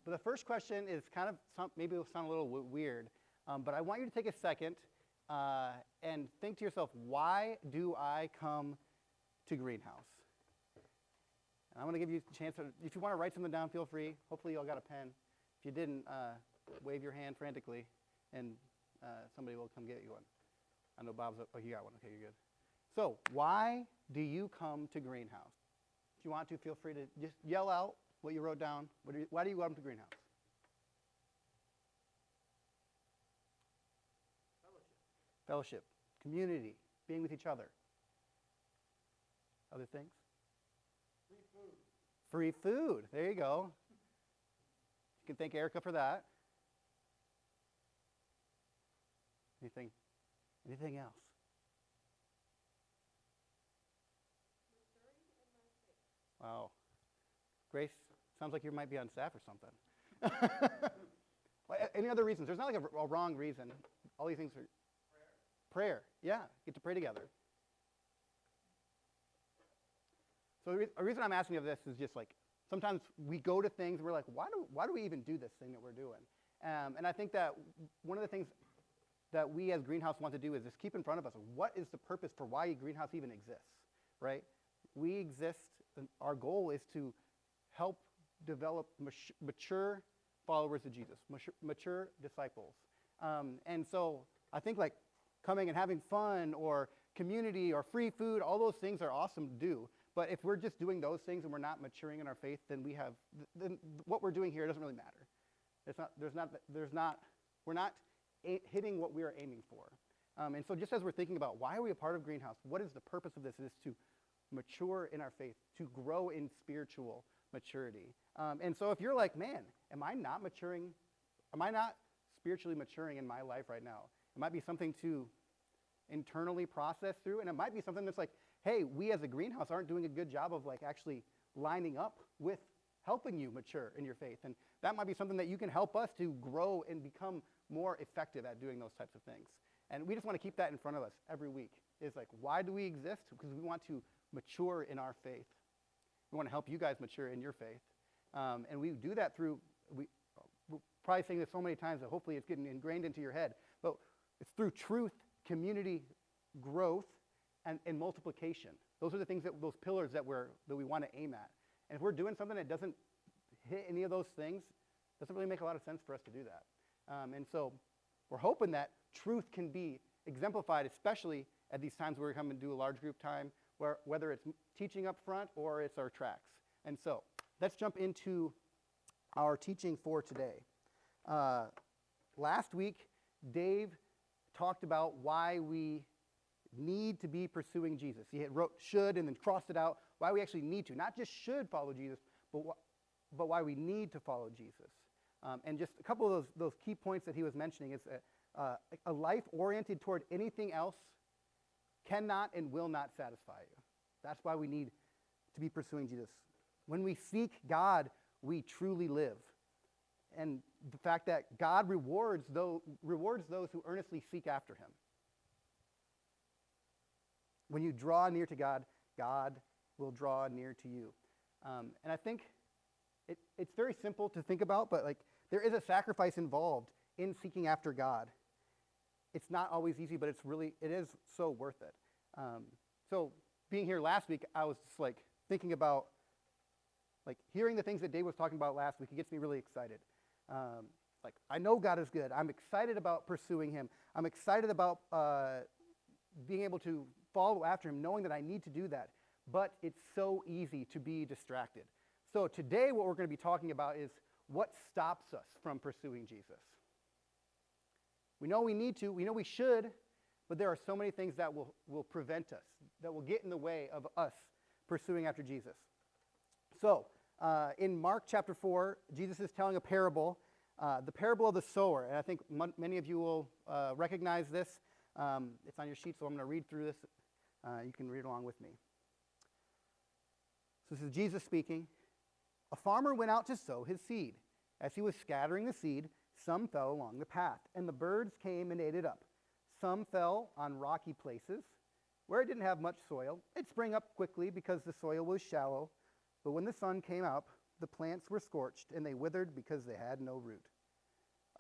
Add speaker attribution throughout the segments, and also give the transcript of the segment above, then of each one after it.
Speaker 1: But the first question is kind of, maybe it'll sound a little weird, but I want you to take a second and think to yourself, why do I come to Greenhouse? And I'm going to give you a chance, if you want to write something down, feel free. Hopefully you all got a pen. If you didn't, wave your hand frantically, and somebody will come get you one. I know Bob's, oh, you got one. Okay, you're good. So, why do you come to Greenhouse? If you want to, feel free to just yell out what you wrote down. Why do you come to Greenhouse? Fellowship, community, being with each other. Other things?
Speaker 2: Free food.
Speaker 1: Free food. There you go. You can thank Erica for that. Anything else? Wow. Grace, sounds like you might be on staff or something. Any other reasons? There's not like a wrong reason. All these things are... Prayer. Yeah, get to pray together. So the reason I'm asking you this is just like, sometimes we go to things and we're like, why do we even do this thing that we're doing? And I think that one of the things that we as Greenhouse want to do is just keep in front of us, what is the purpose for why Greenhouse even exists, right? We exist, and our goal is to help develop mature followers of Jesus, mature disciples. And so I think like coming and having fun or community or free food, all those things are awesome to do. But if we're just doing those things and we're not maturing in our faith, then then what we're doing here doesn't really matter. We're not hitting what we are aiming for. And so just as we're thinking about why are we a part of Greenhouse, what is the purpose of this? It is to mature in our faith, to grow in spiritual maturity. And so if you're like, man, am I not maturing? Am I not spiritually maturing in my life right now? It might be something to internally process through, and it might be something that's like, hey, we as a Greenhouse aren't doing a good job of like actually lining up with helping you mature in your faith. And that might be something that you can help us to grow and become more effective at doing those types of things. And we just want to keep that in front of us every week. It's like, why do we exist? Because we want to mature in our faith. We want to help you guys mature in your faith. And we do that through, we're probably saying this so many times that hopefully it's getting ingrained into your head, but it's through truth, community, growth, and multiplication. Those are the things, those pillars that we want to aim at. And if we're doing something that doesn't hit any of those things, it doesn't really make a lot of sense for us to do that. And so we're hoping that truth can be exemplified, especially at these times where we come and do a large group time, whether it's teaching up front or it's our tracks. And so let's jump into our teaching for today. Last week, Dave talked about why we need to be pursuing Jesus. He had wrote should and then crossed it out, why we actually need to. Not just should follow Jesus, but why we need to follow Jesus. And just a couple of those key points that he was mentioning is a life oriented toward anything else cannot and will not satisfy you. That's why we need to be pursuing Jesus. When we seek God, we truly live. And the fact that God rewards those who earnestly seek after him. When you draw near to God, God will draw near to you. And I think it's very simple to think about, but like there is a sacrifice involved in seeking after God. It's not always easy, but it is so worth it. So being here last week, I was just like thinking about like hearing the things that Dave was talking about last week. It gets me really excited. Like I know God is good. I'm excited about pursuing him. I'm excited about being able to follow after him, knowing that I need to do that. But it's so easy to be distracted. So today what we're going to be talking about is what stops us from pursuing Jesus. We know we need to, we know we should, but there are so many things that will prevent us, that will get in the way of us pursuing after Jesus. So in Mark chapter 4, Jesus is telling a parable, the parable of the sower. And I think many of you will recognize this. It's on your sheet, so I'm going to read through this. You can read along with me. So this is Jesus speaking. A farmer went out to sow his seed. As he was scattering the seed, some fell along the path, and the birds came and ate it up. Some fell on rocky places where it didn't have much soil. It sprang up quickly because the soil was shallow, but when the sun came up, the plants were scorched, and they withered because they had no root.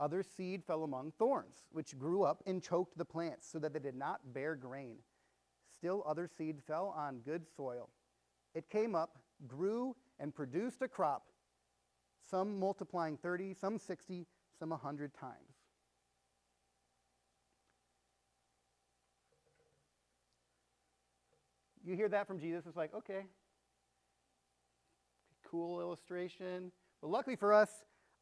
Speaker 1: Other seed fell among thorns, which grew up and choked the plants, so that they did not bear grain. Still other seed fell on good soil. It came up, grew, and produced a crop, some multiplying 30, some 60, some 100 times. You hear that from Jesus, it's like, okay, cool illustration. But luckily for us,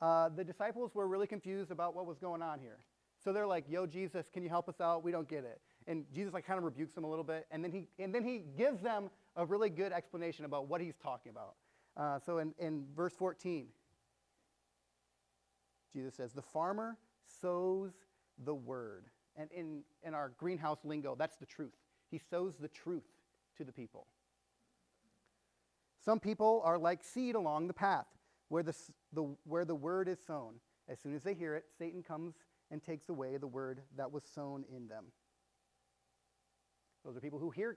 Speaker 1: the disciples were really confused about what was going on here. So they're like, yo, Jesus, can you help us out? We don't get it. And Jesus kind of rebukes them a little bit, and then he gives them a really good explanation about what he's talking about. So in verse 14, Jesus says, the farmer sows the word. And in our greenhouse lingo, that's the truth. He sows the truth to the people. Some people are like seed along the path where the word is sown. As soon as they hear it, Satan comes and takes away the word that was sown in them. Those are people who hear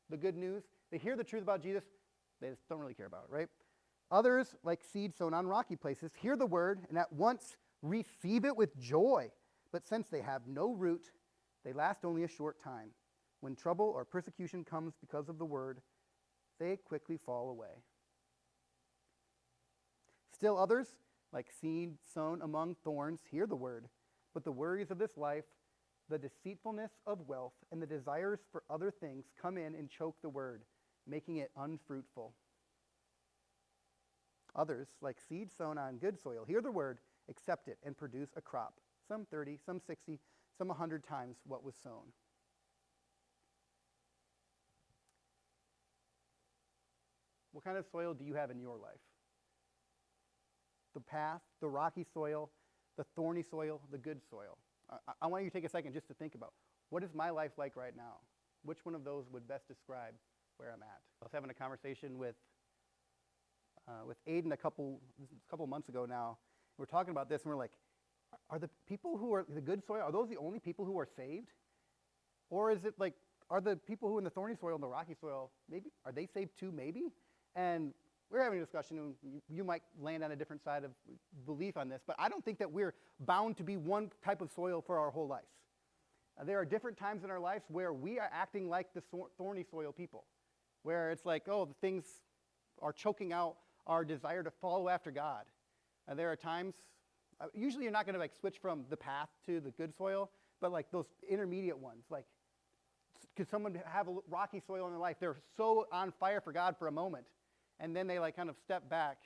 Speaker 1: the good news. They hear the truth about Jesus. They just don't really care about it, right? Others, like seed sown on rocky places, hear the word and at once receive it with joy. But since they have no root, they last only a short time. When trouble or persecution comes because of the word, they quickly fall away. Still others, like seed sown among thorns, hear the word, but the worries of this life, the deceitfulness of wealth, and the desires for other things come in and choke the word, making it unfruitful. Others, like seed sown on good soil, hear the word, accept it, and produce a crop, some 30, some 60, some 100 times what was sown. What kind of soil do you have in your life? The path, the rocky soil, the thorny soil, the good soil. I want you to take a second just to think about, what is my life like right now? Which one of those would best describe where I'm at? I was having a conversation with Aiden a couple months ago now. We're talking about this, and we're like, are the people who are the good soil, are those the only people who are saved? Or is it like, are the people who are in the thorny soil and the rocky soil, maybe, are they saved too, maybe? And we're having a discussion, and you might land on a different side of belief on this, but I don't think that we're bound to be one type of soil for our whole lives. There are different times in our lives where we are acting like the thorny soil people, where it's like, oh, the things are choking out our desire to follow after God. There are times, usually you're not going to like switch from the path to the good soil, but like those intermediate ones, like could someone have a rocky soil in their life? They're so on fire for God for a moment, and then they like kind of step back.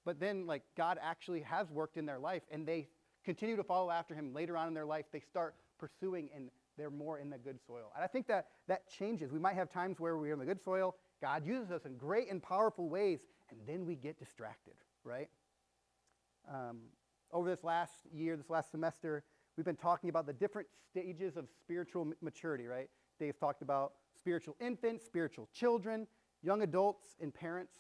Speaker 1: But then like God actually has worked in their life, and they continue to follow after him later on in their life. They start pursuing, and they're more in the good soil. And I think that changes. We might have times where we're in the good soil. God uses us in great and powerful ways, and then we get distracted, right? Over this last year, this last semester, we've been talking about the different stages of spiritual maturity, right? Dave talked about spiritual infants, spiritual children, young adults, and parents.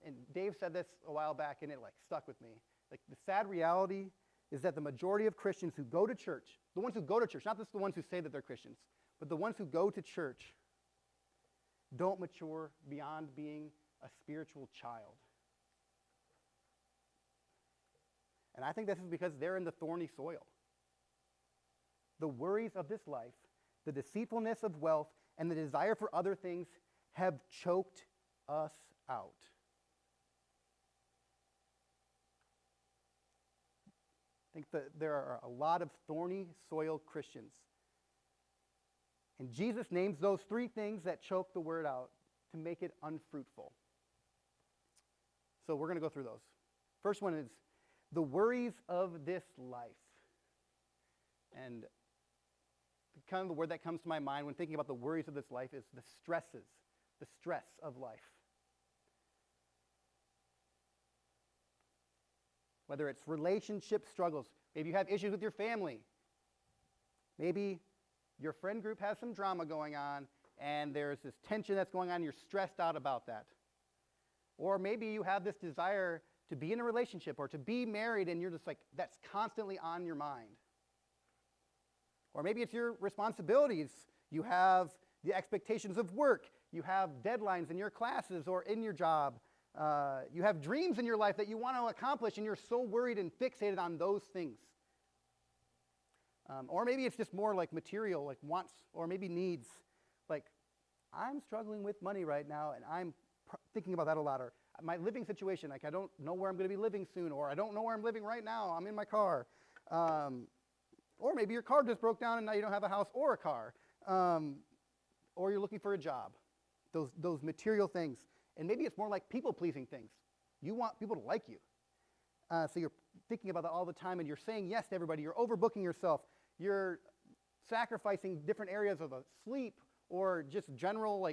Speaker 1: And Dave said this a while back, and it like stuck with me. Like the sad reality is that the majority of Christians who go to church, the ones who go to church, not just the ones who say that they're Christians, but the ones who go to church don't mature beyond being a spiritual child. And I think this is because they're in the thorny soil. The worries of this life, the deceitfulness of wealth, and the desire for other things have choked us out. I think that there are a lot of thorny soil Christians. And Jesus names those three things that choke the word out to make it unfruitful. So we're going to go through those. First one is the worries of this life. And kind of the word that comes to my mind when thinking about the worries of this life is the stresses, the stress of life. Whether it's relationship struggles, maybe you have issues with your family. Maybe your friend group has some drama going on, and there's this tension that's going on, and you're stressed out about that. Or maybe you have this desire to be in a relationship or to be married, and you're just like, that's constantly on your mind. Or maybe it's your responsibilities. You have the expectations of work. You have deadlines in your classes or in your job. You have dreams in your life that you want to accomplish, and you're so worried and fixated on those things. Or maybe it's just more like material, like wants, or maybe needs. Like, I'm struggling with money right now, and I'm thinking about that a lot. Or my living situation, like I don't know where I'm going to be living soon, or I don't know where I'm living right now. I'm in my car. Or maybe your car just broke down, and now you don't have a house or a car. Or you're looking for a job. Those material things. And maybe it's more like people-pleasing things. You want people to like you. So you're thinking about that all the time, and you're saying yes to everybody. You're overbooking yourself. You're sacrificing different areas of sleep or just general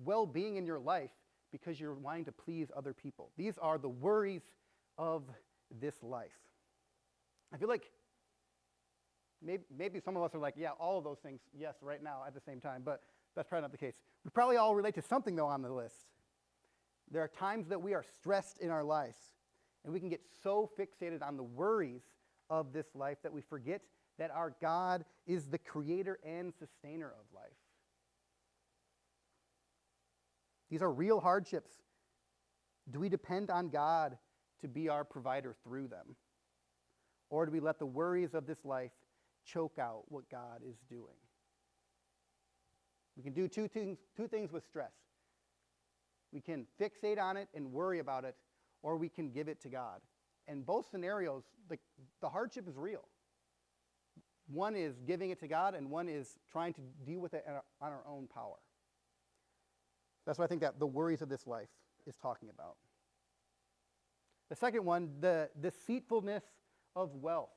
Speaker 1: well-being in your life because you're wanting to please other people. These are the worries of this life. I feel like maybe some of us are like, yeah, all of those things, yes, right now at the same time, but that's probably not the case. We probably all relate to something, though, on the list. There are times that we are stressed in our lives, and we can get so fixated on the worries of this life that we forget that our God is the creator and sustainer of life. These are real hardships. Do we depend on God to be our provider through them? Or do we let the worries of this life choke out what God is doing? We can do two things with stress. We can fixate on it and worry about it, or we can give it to God. And both scenarios, the hardship is real. One is giving it to God, and one is trying to deal with it on our own power. That's what I think that the worries of this life is talking about. The second one, the deceitfulness of wealth.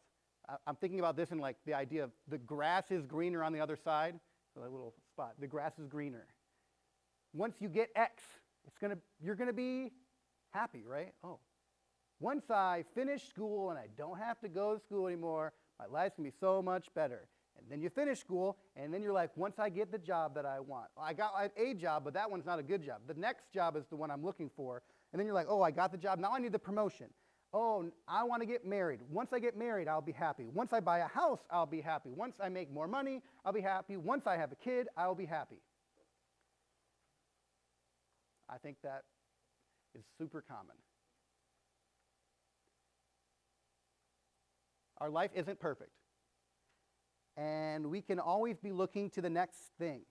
Speaker 1: I'm thinking about this in like the idea of the grass is greener on the other side. So that little spot, the grass is greener. Once you get X, you're gonna be happy, right? Oh, once I finish school and I don't have to go to school anymore, my life's gonna be so much better. And then you finish school, and then you're like, once I get the job that I want, I got a job, but that one's not a good job. The next job is the one I'm looking for. And then you're like, oh, I got the job. Now I need the promotion. Oh, I want to get married. Once I get married, I'll be happy. Once I buy a house, I'll be happy. Once I make more money, I'll be happy. Once I have a kid, I'll be happy. I think that is super common. Our life isn't perfect. And we can always be looking to the next thing.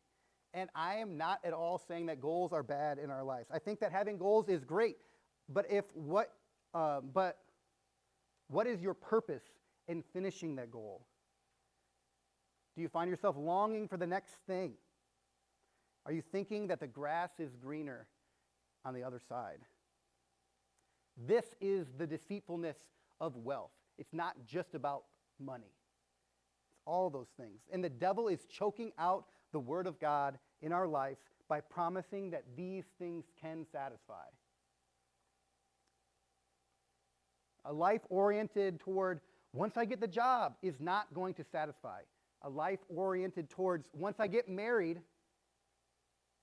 Speaker 1: And I am not at all saying that goals are bad in our lives. I think that having goals is great. But what is your purpose in finishing that goal? Do you find yourself longing for the next thing? Are you thinking that the grass is greener on the other side? This is the deceitfulness of wealth. It's not just about money. It's all those things. And the devil is choking out the word of God in our life by promising that these things can satisfy. A life oriented toward, once I get the job, is not going to satisfy. A life oriented towards, once I get married,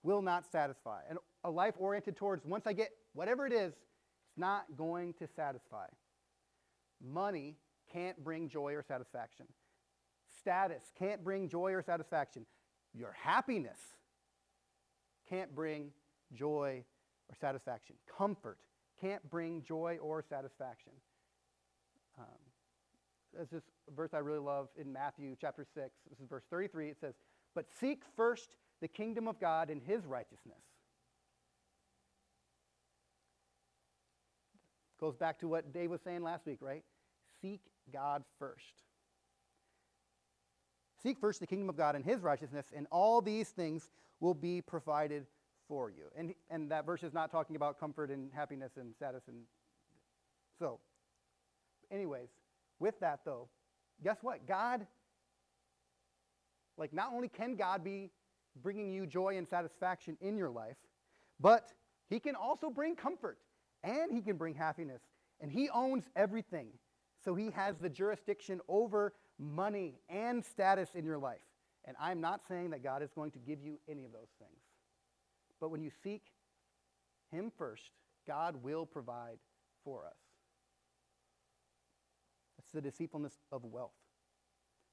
Speaker 1: will not satisfy. And a life oriented towards, once I get whatever it is, it's not going to satisfy. Money can't bring joy or satisfaction. Status can't bring joy or satisfaction. Your happiness can't bring joy or satisfaction. Comfort can't bring joy or satisfaction. There's this verse I really love in Matthew chapter 6. This is verse 33. It says, "But seek first the kingdom of God and his righteousness." Goes back to what Dave was saying last week, right? Seek God first. Seek first the kingdom of God and his righteousness, and all these things will be provided for you. And that verse is not talking about comfort and happiness and status. And so, anyways, with that though, guess what? God, not only can God be bringing you joy and satisfaction in your life, but he can also bring comfort, and he can bring happiness, and he owns everything. So he has the jurisdiction over money and status in your life. And I'm not saying that God is going to give you any of those things. But when you seek him first, God will provide for us. That's the deceitfulness of wealth.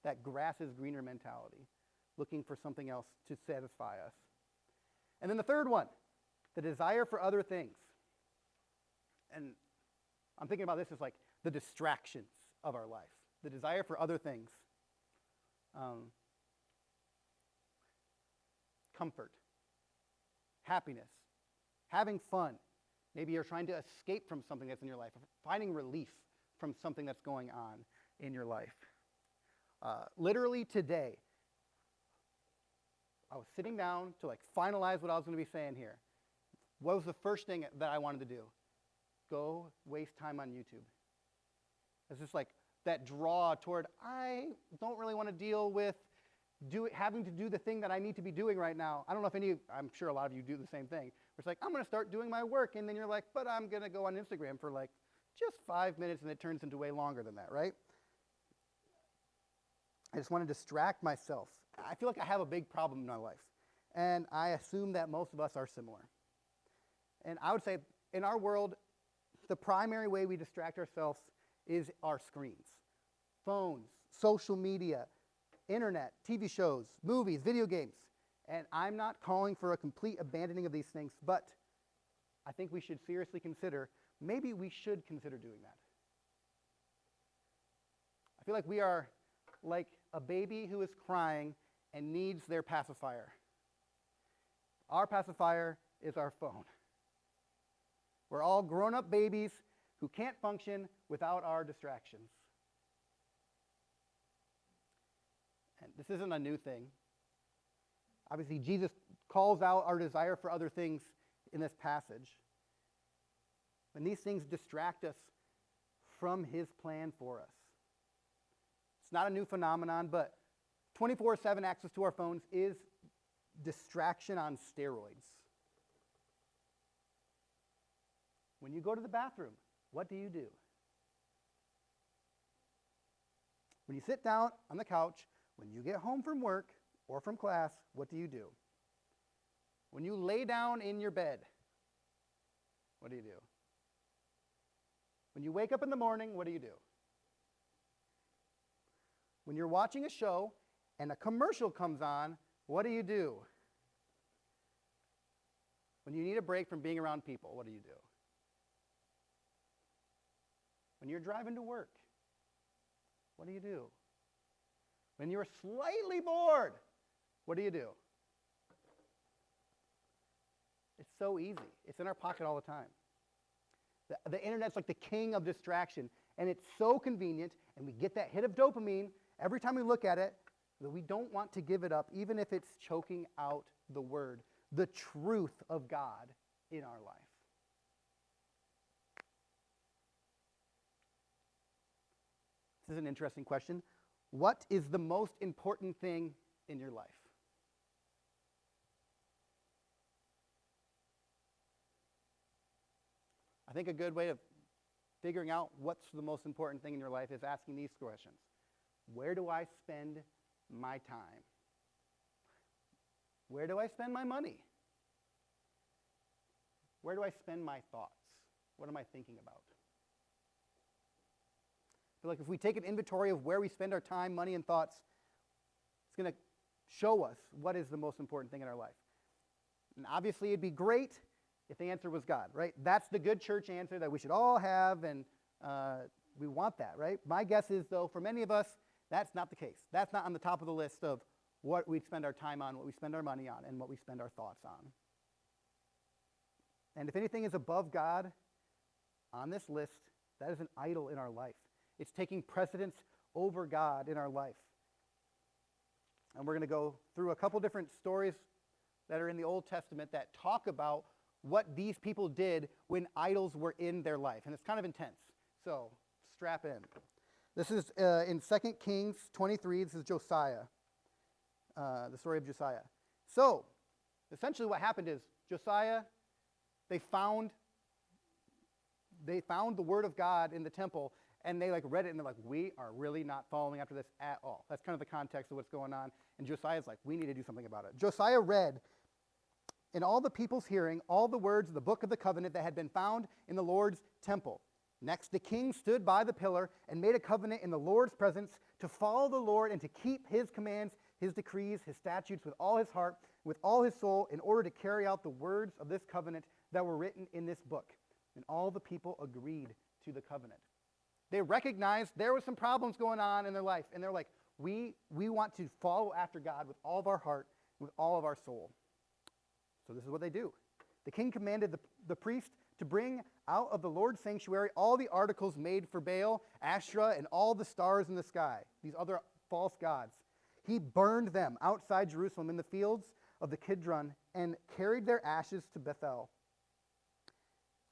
Speaker 1: That grass is greener mentality, looking for something else to satisfy us. And then the third one, The desire for other things. And I'm thinking about this as like the distractions of our life. The desire for other things. Comfort. Happiness. Having fun. Maybe you're trying to escape from something that's in your life. Finding relief from something that's going on in your life. Literally today, I was sitting down to like finalize what I was going to be saying here. What was the first thing that I wanted to do? Go waste time on YouTube. It's just like that draw toward, I don't really want to deal with having to do the thing that I need to be doing right now. I don't know if I'm sure a lot of you do the same thing. It's like, I'm going to start doing my work, and then you're like, but I'm going to go on Instagram for like just 5 minutes, and it turns into way longer than that, right? I just want to distract myself. I feel like I have a big problem in my life, and I assume that most of us are similar. And I would say in our world, the primary way we distract ourselves is our screens. Phones, social media, internet, TV shows, movies, video games. And I'm not calling for a complete abandoning of these things, but I think we should seriously consider, maybe we should consider doing that. I feel like we are like a baby who is crying and needs their pacifier. Our pacifier is our phone. We're all grown-up babies who can't function without our distractions. And this isn't a new thing. Obviously, Jesus calls out our desire for other things in this passage. And these things distract us from his plan for us. It's not a new phenomenon, but 24/7 access to our phones is distraction on steroids. When you go to the bathroom, what do you do? When you sit down on the couch, when you get home from work or from class, what do you do? When you lay down in your bed, what do you do? When you wake up in the morning, what do you do? When you're watching a show and a commercial comes on, what do you do? When you need a break from being around people, what do you do? When you're driving to work, what do you do? When you're slightly bored, what do you do? It's so easy. It's in our pocket all the time. The internet's like the king of distraction, and it's so convenient, and we get that hit of dopamine every time we look at it that we don't want to give it up, even if it's choking out the word, the truth of God in our life. This is an interesting question. What is the most important thing in your life? I think a good way of figuring out what's the most important thing in your life is asking these questions. Where do I spend my time? Where do I spend my money? Where do I spend my thoughts? What am I thinking about? I feel like if we take an inventory of where we spend our time, money, and thoughts, it's going to show us what is the most important thing in our life. And obviously, it'd be great if the answer was God, right? That's the good church answer that we should all have, and we want that, right? My guess is, though, for many of us, that's not the case. That's not on the top of the list of what we spend our time on, what we spend our money on, and what we spend our thoughts on. And if anything is above God on this list, that is an idol in our life. It's taking precedence over God in our life. And we're going to go through a couple different stories that are in the Old Testament that talk about what these people did when idols were in their life. And it's kind of intense. So strap in. This is in 2 Kings 23. This is Josiah, the story of Josiah. So essentially what happened is Josiah, they found the word of God in the temple, and they read it, and they're like, we are really not following after this at all. That's kind of the context of what's going on. And Josiah's like, we need to do something about it. Josiah read in all the people's hearing all the words of the book of the covenant that had been found in the Lord's temple. Next, the king stood by the pillar and made a covenant in the Lord's presence to follow the Lord and to keep his commands, his decrees, his statutes with all his heart. with all his soul in order to carry out the words of this covenant that were written in this book. And all the people agreed to the covenant. They recognized there was some problems going on in their life, and they're like, we want to follow after God with all of our heart, with all of our soul. So this is what they do. The king commanded the priest to bring out of the Lord's sanctuary all the articles made for Baal, Asherah, and all the stars in the sky, these other false gods. He burned them outside Jerusalem in the fields of the Kidron and carried their ashes to Bethel.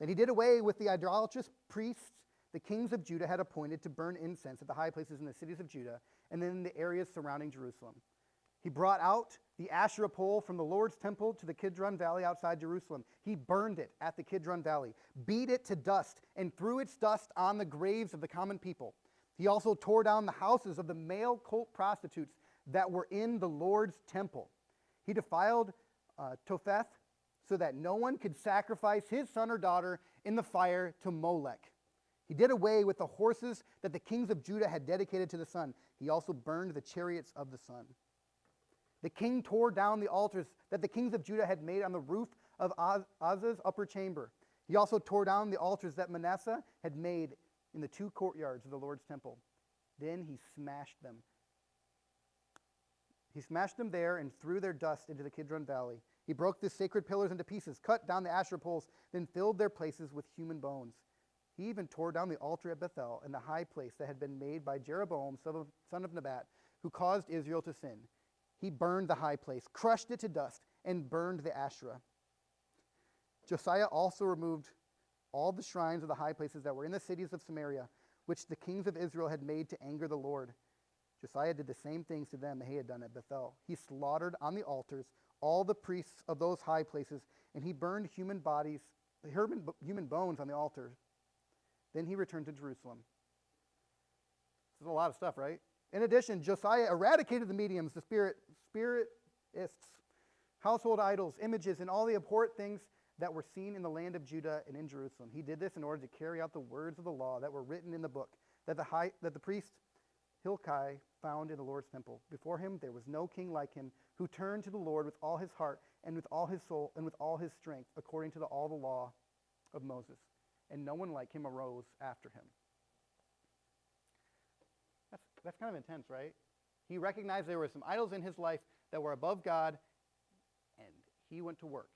Speaker 1: Then he did away with the idolatrous priests the kings of Judah had appointed to burn incense at the high places in the cities of Judah and then in the areas surrounding Jerusalem. He brought out the Asherah pole from the Lord's temple to the Kidron Valley outside Jerusalem. He burned it at the Kidron Valley, beat it to dust, and threw its dust on the graves of the common people. He also tore down the houses of the male cult prostitutes that were in the Lord's temple. He defiled Topheth so that no one could sacrifice his son or daughter in the fire to Molech. He did away with the horses that the kings of Judah had dedicated to the sun. He also burned the chariots of the sun. The king tore down the altars that the kings of Judah had made on the roof of Uzzah's upper chamber. He also tore down the altars that Manasseh had made in the two courtyards of the Lord's temple. Then he smashed them. He smashed them there and threw their dust into the Kidron Valley. He broke the sacred pillars into pieces, cut down the Asherah poles, then filled their places with human bones. He even tore down the altar at Bethel and the high place that had been made by Jeroboam, son of Nebat, who caused Israel to sin. He burned the high place, crushed it to dust, and burned the Asherah. Josiah also removed all the shrines of the high places that were in the cities of Samaria, which the kings of Israel had made to anger the Lord. Josiah did the same things to them that he had done at Bethel. He slaughtered on the altars all the priests of those high places, and he burned human bones on the altars. Then he returned to Jerusalem. This is a lot of stuff, right? In addition, Josiah eradicated the mediums, the spiritists, household idols, images, and all the abhorrent things that were seen in the land of Judah and in Jerusalem. He did this in order to carry out the words of the law that were written in the book that the priest Hilkiah found in the Lord's temple. Before him there was no king like him who turned to the Lord with all his heart and with all his soul and with all his strength, according to all the law of Moses. And no one like him arose after him. That's kind of intense, right? He recognized there were some idols in his life that were above God, and he went to work.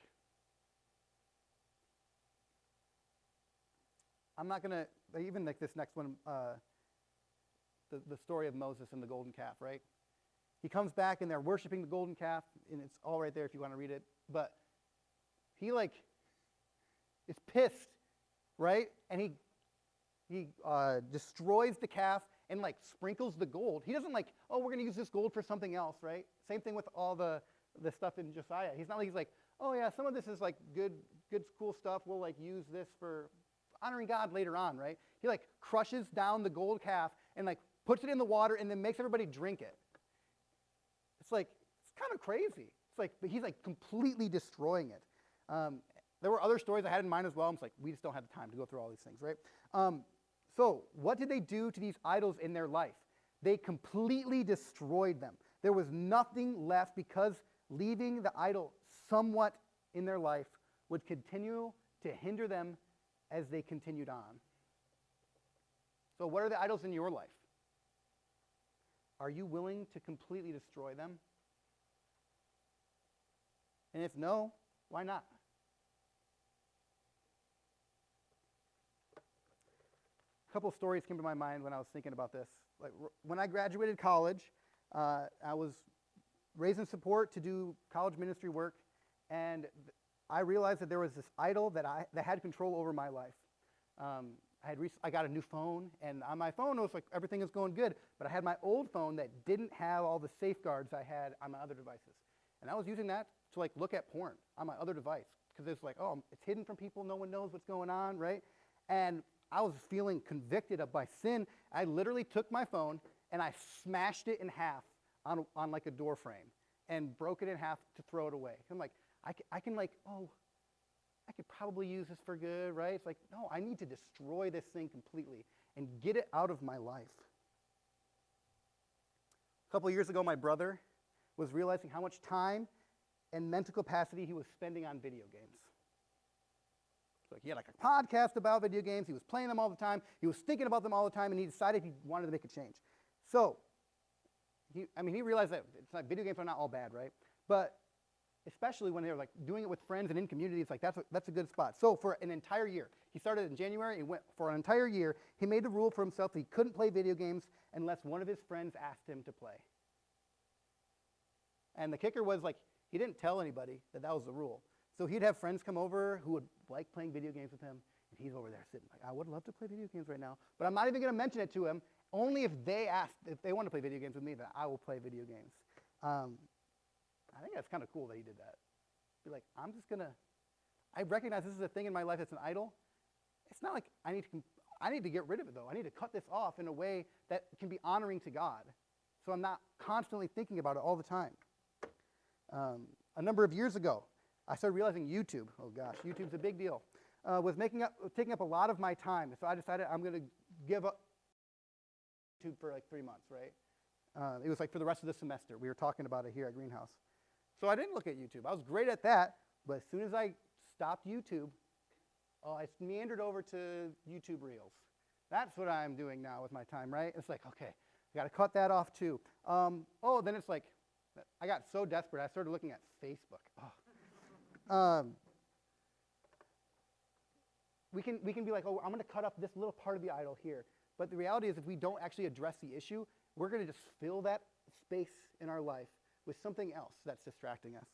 Speaker 1: I'm not going to, even like this next one, the story of Moses and the golden calf, right? He comes back and they're worshiping the golden calf, and it's all right there if you want to read it. But he is pissed, right? And he destroys the calf and sprinkles the gold. He doesn't we're going to use this gold for something else, right? Same thing with all the stuff in Josiah. He's not he's oh yeah, some of this is good, cool stuff. We'll use this for honoring God later on, right? He crushes down the gold calf and puts it in the water and then makes everybody drink it. It's kind of crazy. But he's completely destroying it. There were other stories I had in mind as well. I'm we just don't have the time to go through all these things, right? So what did they do to these idols in their life? They completely destroyed them. There was nothing left because leaving the idol somewhat in their life would continue to hinder them as they continued on. So what are the idols in your life? Are you willing to completely destroy them? And if no, why not? A couple stories came to my mind when I was thinking about this. When I graduated college, I was raised in support to do college ministry work, and I realized that there was this idol that had control over my life. I got a new phone, and on my phone it was everything was going good, but I had my old phone that didn't have all the safeguards I had on my other devices. And I was using that to look at porn on my other device because it's it's hidden from people, no one knows what's going on, right? And I was feeling convicted by sin. I literally took my phone and I smashed it in half on a door frame and broke it in half to throw it away. I'm I could probably use this for good, right? It's no, I need to destroy this thing completely and get it out of my life. A couple of years ago, my brother was realizing how much time and mental capacity he was spending on video games. So he had like a podcast about video games. He was playing them all the time. He was thinking about them all the time, and he decided he wanted to make a change. So, he realized that it's like video games are not all bad, right? But especially when they were like doing it with friends and in communities, like that's a good spot. So for an entire year, he started in January. He went for an entire year. He made the rule for himself that he couldn't play video games unless one of his friends asked him to play. And the kicker was like he didn't tell anybody that was the rule. So he'd have friends come over who would like playing video games with him, and he's over there sitting like, I would love to play video games right now, but I'm not even going to mention it to him. Only if they want to play video games with me, that I will play video games. I think that's kind of cool that he did that. Be like, I recognize this is a thing in my life that's an idol. It's not like I need to get rid of it, though. I need to cut this off in a way that can be honoring to God, so I'm not constantly thinking about it all the time. A number of years ago, I started realizing YouTube, oh gosh, YouTube's a big deal, was taking up a lot of my time. So I decided I'm going to give up YouTube for like 3 months, right? It was like for the rest of the semester. We were talking about it here at Greenhouse. So I didn't look at YouTube. I was great at that, but as soon as I stopped YouTube, I meandered over to YouTube Reels. That's what I'm doing now with my time, right? It's like, okay, I got to cut that off too. Then it's like, I got so desperate, I started looking at Facebook. We can be like, I'm going to cut up this little part of the idol here. But the reality is if we don't actually address the issue, we're going to just fill that space in our life with something else that's distracting us.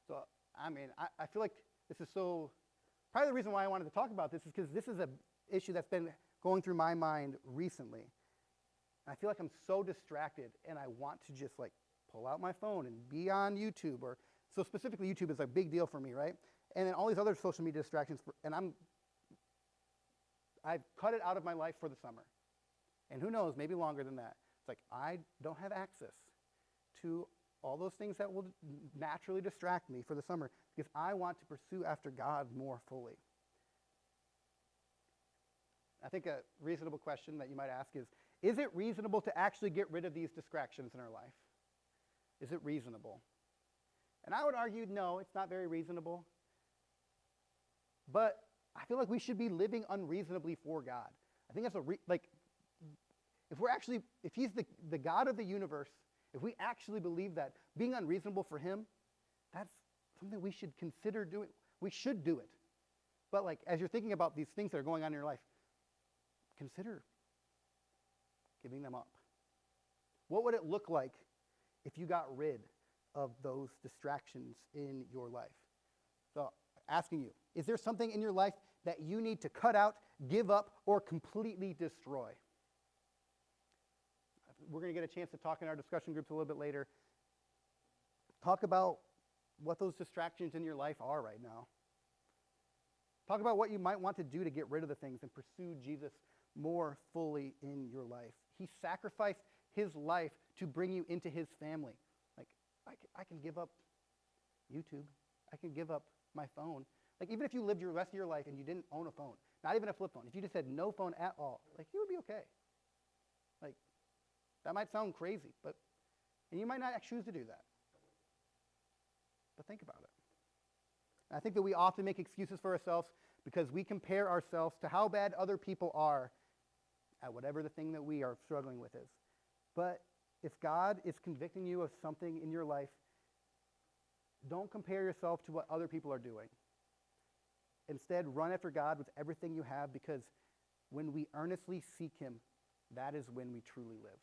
Speaker 1: So, I feel like this is probably the reason why I wanted to talk about this is because this is an issue that's been going through my mind recently. I feel like I'm so distracted, and I want to just like pull out my phone and be on YouTube. So specifically, YouTube is a big deal for me, right? And then all these other social media distractions, and I've cut it out of my life for the summer. And who knows, maybe longer than that. It's like I don't have access to all those things that will naturally distract me for the summer because I want to pursue after God more fully. I think a reasonable question that you might ask is it reasonable to actually get rid of these distractions in our life? Is it reasonable? And I would argue, no, it's not very reasonable. But I feel like we should be living unreasonably for God. I think that's if he's the God of the universe, if we actually believe that, being unreasonable for him, that's something we should consider doing. We should do it. But like as you're thinking about these things that are going on in your life, consider giving them up. What would it look like if you got rid of those distractions in your life? So asking you, is there something in your life that you need to cut out, give up, or completely destroy? We're going to get a chance to talk in our discussion groups a little bit later. Talk about what those distractions in your life are right now. Talk about what you might want to do to get rid of the things and pursue Jesus more fully in your life. He sacrificed his life to bring you into his family. Like, I can give up YouTube. I can give up my phone. Like, even if you lived your rest of your life and you didn't own a phone, not even a flip phone, if you just had no phone at all, like, you would be okay. Like, that might sound crazy, and you might not choose to do that. But think about it. And I think that we often make excuses for ourselves because we compare ourselves to how bad other people are at whatever the thing that we are struggling with is. But if God is convicting you of something in your life, don't compare yourself to what other people are doing. Instead, run after God with everything you have because when we earnestly seek him, that is when we truly live.